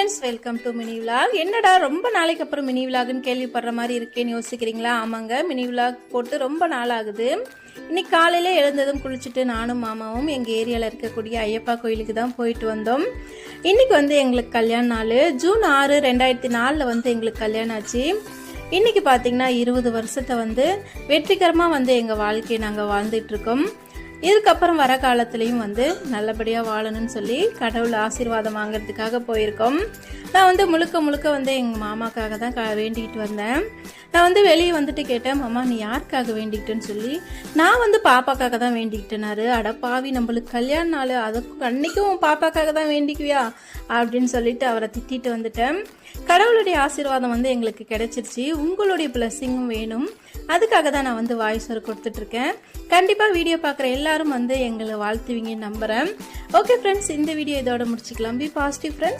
Friends, welcome to mini vlog. என்னடா ரொம்ப நாளைக்கு அப்புறம் மினி விலாக்னு கேள்விப்படுற மாதிரி இருக்கேன்னு யோசிக்கிறீங்களா? ஆமாங்க, மினி விலாக் போட்டு ரொம்ப நாள் ஆகுது. இன்னைக்கு காலையில் எழுந்ததும் குளிச்சுட்டு நானும் மாமாவும் எங்கள் ஏரியாவில் இருக்கக்கூடிய ஐயப்பா கோயிலுக்கு தான் போயிட்டு வந்தோம். இன்றைக்கி எங்களுக்கு கல்யாண நாள். ஜூன் 6, 2004 எங்களுக்கு கல்யாணம் ஆச்சு. இன்றைக்கி பார்த்திங்கன்னா 20 வருஷத்தை வெற்றிகரமாக எங்கள் வாழ்க்கையை நாங்கள் வாழ்ந்துட்டுருக்கோம். இதுக்கப்புறம் வர காலத்துலேயும் நல்லபடியாக வாழணும்னு சொல்லி கடவுள் ஆசீர்வாதம் வாங்கிறதுக்காக போயிருக்கோம். நான் முழுக்க எங்கள் மாமாக்காக தான் வேண்டிக்கிட்டு வந்தேன். நான் வெளியே கேட்டேன், மாமா நீ யாருக்காக வேண்டிக்கிட்டேன்னு சொல்லி. நான் பாப்பாக்காக தான் வேண்டிக்கிட்டேனாரு. அட பாவி, நம்மளுக்கு கல்யாண நாள், அதுக்கும் அன்னைக்கும் பாப்பாக்காக தான் வேண்டிக்குவியா அப்படின்னு சொல்லிட்டு அவரை திட்டிட்டு வந்துட்டேன். கடவுளுடைய ஆசீர்வாதம் எங்களுக்கு கிடைச்சிருச்சு. உங்களுடைய பிளஸ்ஸிங்கும் வேணும், அதுக்காக தான் நான் வாய்ஸ் ஓவர் கொடுத்துட்ருக்கேன். கண்டிப்பாக வீடியோ பார்க்குற எல்லாரும் எங்களை வாழ்த்துவீங்கன்னு நம்புகிறேன். ஓகே ஃப்ரெண்ட்ஸ், இந்த வீடியோ இதோட முடிச்சுக்கலாம். Be positive friends.